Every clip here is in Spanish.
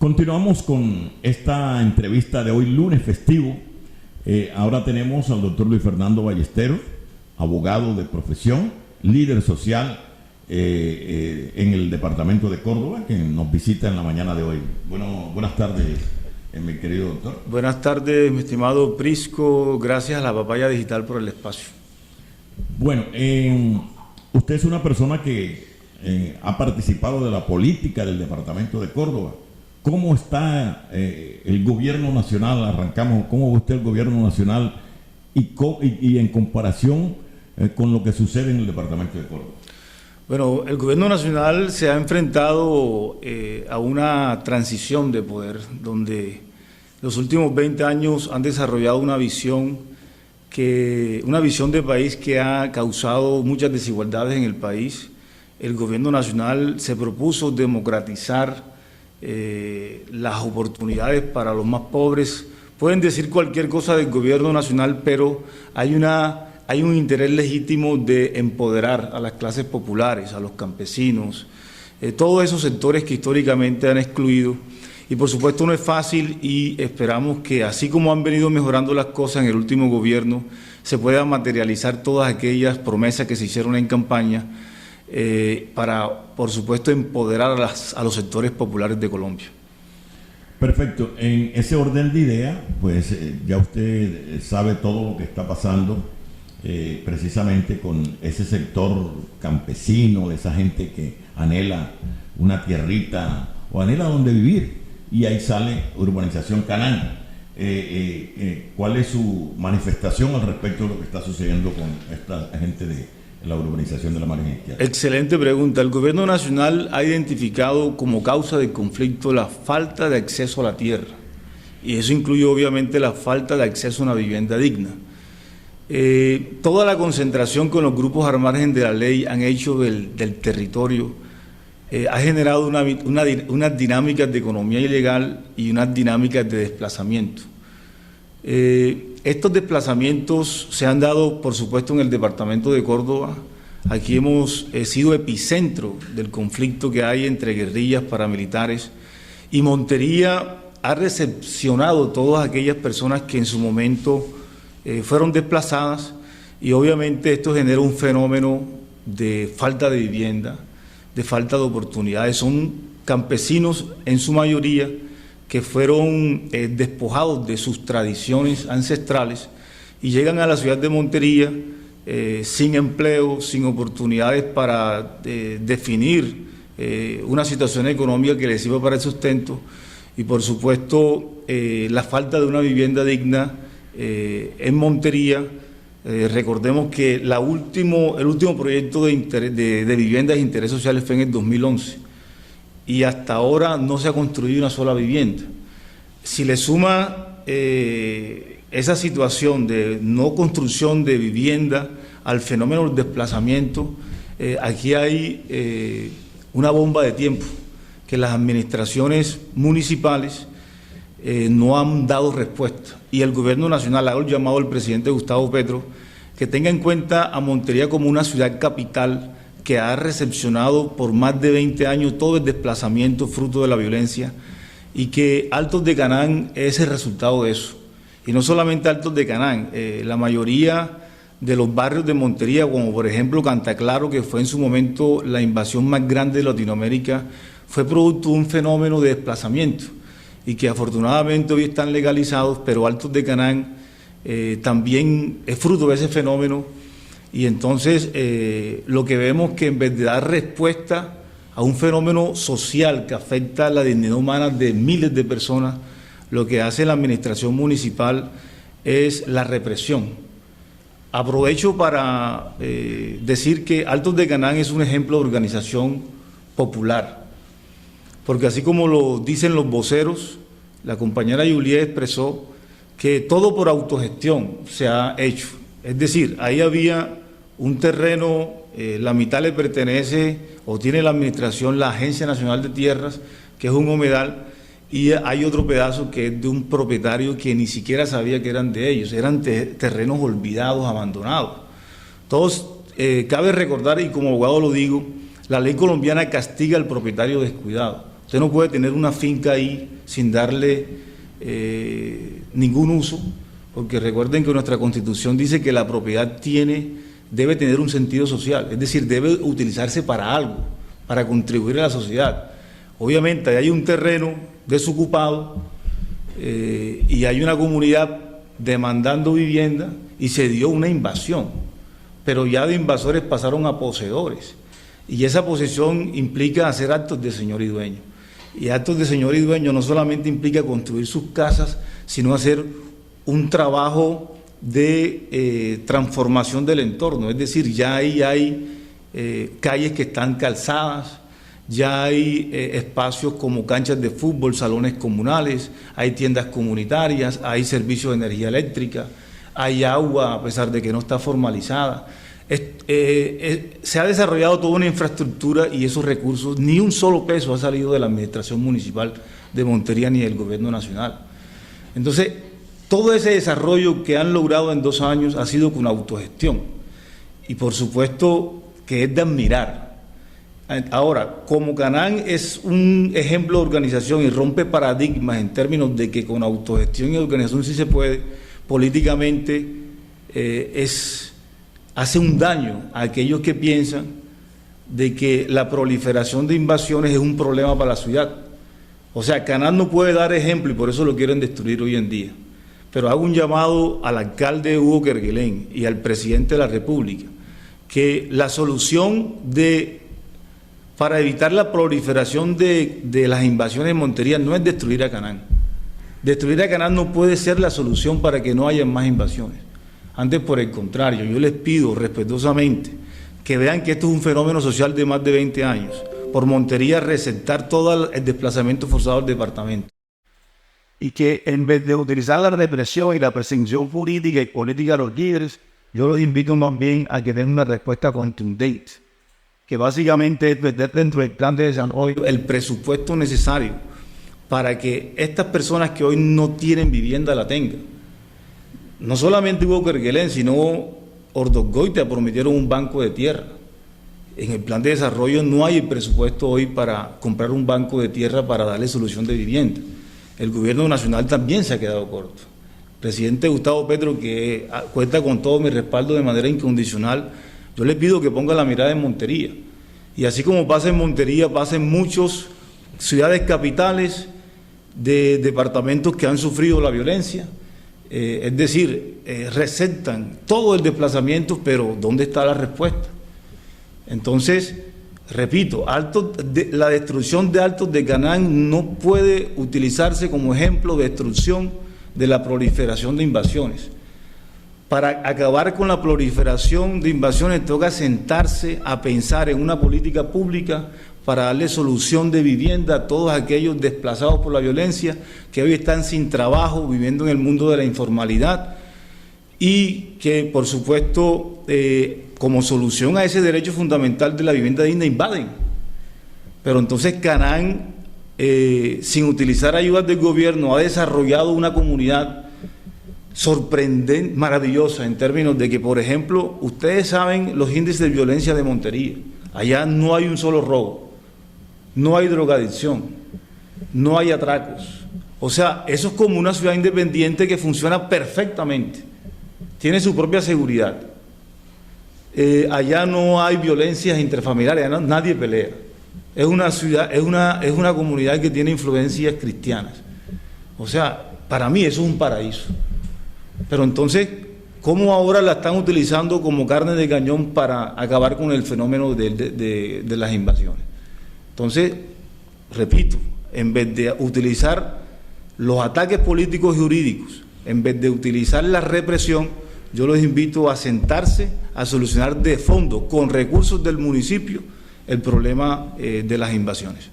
Continuamos con esta entrevista de hoy, lunes festivo. Ahora tenemos al doctor Luis Fernando Ballesteros, abogado de profesión, líder social en el departamento de Córdoba, que nos visita en la mañana de hoy. Buenas tardes, mi querido doctor. Buenas tardes, mi estimado Prisco. Gracias a la Papaya Digital por el espacio. Bueno, usted es una persona que ha participado de la política del departamento de Córdoba. ¿Cómo está el gobierno nacional? Arrancamos, ¿cómo ve usted el gobierno nacional y en comparación con lo que sucede en el departamento de Córdoba? Bueno, el gobierno nacional se ha enfrentado a una transición de poder, donde los últimos 20 años han desarrollado una visión de país que ha causado muchas desigualdades en el país. El gobierno nacional se propuso democratizar las oportunidades para los más pobres. Pueden decir cualquier cosa del gobierno nacional, pero hay un interés legítimo de empoderar a las clases populares, a los campesinos, todos esos sectores que históricamente han excluido. Y por supuesto no es fácil, y esperamos que así como han venido mejorando las cosas en el último gobierno, se puedan materializar todas aquellas promesas que se hicieron en campaña para, por supuesto, empoderar a los sectores populares de Colombia. Perfecto. En ese orden de ideas, pues ya usted sabe todo lo que está pasando precisamente con ese sector campesino, de esa gente que anhela una tierrita o anhela donde vivir, y ahí sale Urbanización Canaán. ¿Cuál es su manifestación al respecto de lo que está sucediendo con esta gente de la urbanización de la margen izquierda? Excelente pregunta. El gobierno nacional ha identificado como causa del conflicto la falta de acceso a la tierra, y eso incluye obviamente la falta de acceso a una vivienda digna. Toda la concentración con los grupos al margen de la ley han hecho del territorio, ha generado unas dinámicas de economía ilegal y unas dinámicas de desplazamiento. Estos desplazamientos se han dado, por supuesto, en el departamento de Córdoba. Aquí hemos sido epicentro del conflicto que hay entre guerrillas, paramilitares, y Montería ha recepcionado todas aquellas personas que en su momento fueron desplazadas, y obviamente esto genera un fenómeno de falta de vivienda, de falta de oportunidades. Son campesinos en su mayoría que fueron despojados de sus tradiciones ancestrales y llegan a la ciudad de Montería sin empleo, sin oportunidades para definir una situación económica que les sirva para el sustento, y por supuesto la falta de una vivienda digna en Montería. Recordemos que el último proyecto de viviendas de interés social fue en el 2011, y hasta ahora no se ha construido una sola vivienda. Si le suma esa situación de no construcción de vivienda al fenómeno del desplazamiento, aquí hay una bomba de tiempo que las administraciones municipales no han dado respuesta, y el gobierno nacional ha llamado al presidente Gustavo Petro que tenga en cuenta a Montería como una ciudad capital que ha recepcionado por más de 20 años todo el desplazamiento fruto de la violencia, y que Altos de Canaán es el resultado de eso. Y no solamente Altos de Canaán, la mayoría de los barrios de Montería, como por ejemplo Cantaclaro, que fue en su momento la invasión más grande de Latinoamérica, fue producto de un fenómeno de desplazamiento, y que afortunadamente hoy están legalizados, pero Altos de Canaán también es fruto de ese fenómeno. Y entonces lo que vemos que en vez de dar respuesta a un fenómeno social que afecta la dignidad humana de miles de personas, lo que hace la administración municipal es la represión. Aprovecho para decir que Altos de Canaán es un ejemplo de organización popular, porque así como lo dicen los voceros, la compañera Juliet expresó que todo por autogestión se ha hecho. Es decir, ahí había un terreno, la mitad le pertenece o tiene la administración la Agencia Nacional de Tierras, que es un humedal, y hay otro pedazo que es de un propietario que ni siquiera sabía que eran de ellos, eran terrenos olvidados, abandonados. Todos, cabe recordar, y como abogado lo digo, la ley colombiana castiga al propietario descuidado. Usted no puede tener una finca ahí sin darle ningún uso, porque recuerden que nuestra Constitución dice que la propiedad debe tener un sentido social, es decir, debe utilizarse para algo, para contribuir a la sociedad. Obviamente hay un terreno desocupado y hay una comunidad demandando vivienda y se dio una invasión, pero ya de invasores pasaron a poseedores, y esa posesión implica hacer actos de señor y dueño. Y actos de señor y dueño no solamente implica construir sus casas, sino hacer un trabajo de transformación del entorno. Es decir, ya ahí hay calles que están calzadas, ya hay espacios como canchas de fútbol, salones comunales, hay tiendas comunitarias, hay servicios de energía eléctrica, hay agua a pesar de que no está formalizada. Se ha desarrollado toda una infraestructura y esos recursos, ni un solo peso ha salido de la administración municipal de Montería ni del gobierno nacional. Entonces, todo ese desarrollo que han logrado en 2 años ha sido con autogestión, y por supuesto que es de admirar. Ahora, como Canaán es un ejemplo de organización y rompe paradigmas en términos de que con autogestión y organización sí se puede, políticamente hace un daño a aquellos que piensan de que la proliferación de invasiones es un problema para la ciudad. O sea, Canaán no puede dar ejemplo y por eso lo quieren destruir hoy en día. Pero hago un llamado al alcalde Hugo Kerguelen y al presidente de la República, que la solución para evitar la proliferación de las invasiones en Montería no es destruir a Canaán. Destruir a Canaán no puede ser la solución para que no haya más invasiones. Antes, por el contrario, yo les pido respetuosamente que vean que esto es un fenómeno social de más de 20 años. Por Montería receptar todo el desplazamiento forzado del departamento. Y que en vez de utilizar la represión y la persecución jurídica y política de los líderes, yo los invito más bien a que den una respuesta contundente, que básicamente es meter dentro del plan de desarrollo el presupuesto necesario para que estas personas que hoy no tienen vivienda la tengan. No solamente Hugo Kerguelen, sino Ordosgoitia prometieron un banco de tierra. En el plan de desarrollo no hay el presupuesto hoy para comprar un banco de tierra para darle solución de vivienda. El gobierno nacional también se ha quedado corto. El presidente Gustavo Petro, que cuenta con todo mi respaldo de manera incondicional, yo le pido que ponga la mirada en Montería. Y así como pasa en Montería, pasa en muchas ciudades capitales de departamentos que han sufrido la violencia. Es decir, recetan todo el desplazamiento, pero ¿dónde está la respuesta? Entonces, repito, la destrucción de Altos de Canaán no puede utilizarse como ejemplo de destrucción de la proliferación de invasiones. Para acabar con la proliferación de invasiones toca sentarse a pensar en una política pública para darle solución de vivienda a todos aquellos desplazados por la violencia que hoy están sin trabajo, viviendo en el mundo de la informalidad, y que, por supuesto, como solución a ese derecho fundamental de la vivienda digna, invaden. Pero entonces Canaán, sin utilizar ayudas del gobierno, ha desarrollado una comunidad sorprendente, maravillosa, en términos de que, por ejemplo, ustedes saben los índices de violencia de Montería. Allá no hay un solo robo, no hay drogadicción, no hay atracos. O sea, eso es como una ciudad independiente que funciona perfectamente, tiene su propia seguridad. Allá no hay violencias interfamiliares, allá nadie pelea. Es una ciudad, es una comunidad que tiene influencias cristianas. O sea, para mí eso es un paraíso. Pero entonces, ¿cómo ahora la están utilizando como carne de cañón para acabar con el fenómeno de las invasiones? Entonces, repito, en vez de utilizar los ataques políticos y jurídicos, en vez de utilizar la represión, yo los invito a sentarse a solucionar de fondo, con recursos del municipio, el problema de las invasiones.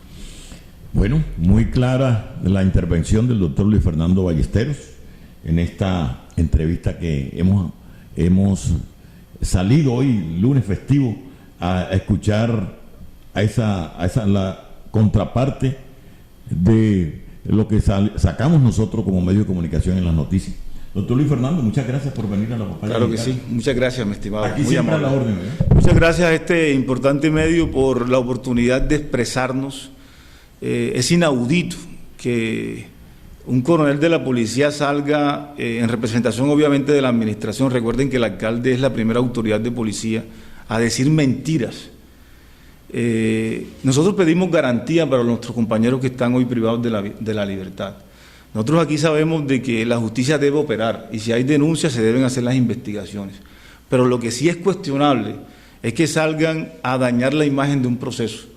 Bueno, muy clara la intervención del doctor Luis Fernando Ballesteros en esta entrevista que hemos salido hoy, lunes festivo, a escuchar la contraparte de lo que sacamos nosotros como medio de comunicación en las noticias. Doctor Luis Fernando, muchas gracias por venir a la Papaya. Claro que sí, muchas gracias, mi estimado. Aquí siempre a la orden, ¿eh? Muchas gracias a este importante medio por la oportunidad de expresarnos es inaudito que un coronel de la policía salga en representación obviamente de la administración, recuerden que el alcalde es la primera autoridad de policía, a decir mentiras. Nosotros pedimos garantía para nuestros compañeros que están hoy privados de la libertad. Nosotros aquí sabemos de que la justicia debe operar y si hay denuncias se deben hacer las investigaciones. Pero lo que sí es cuestionable es que salgan a dañar la imagen de un proceso,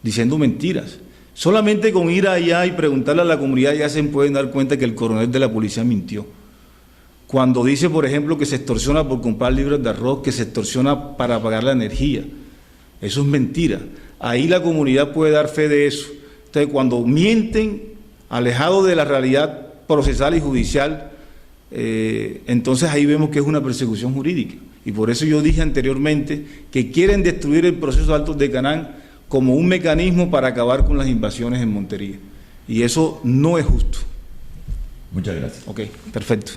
diciendo mentiras. Solamente con ir allá y preguntarle a la comunidad ya se pueden dar cuenta que el coronel de la policía mintió. Cuando dice, por ejemplo, que se extorsiona por comprar libras de arroz, que se extorsiona para pagar la energía. Eso es mentira. Ahí la comunidad puede dar fe de eso. Entonces, cuando mienten, alejado de la realidad procesal y judicial, entonces ahí vemos que es una persecución jurídica. Y por eso yo dije anteriormente que quieren destruir el proceso de Altos de Canaán como un mecanismo para acabar con las invasiones en Montería. Y eso no es justo. Muchas gracias. Ok, perfecto.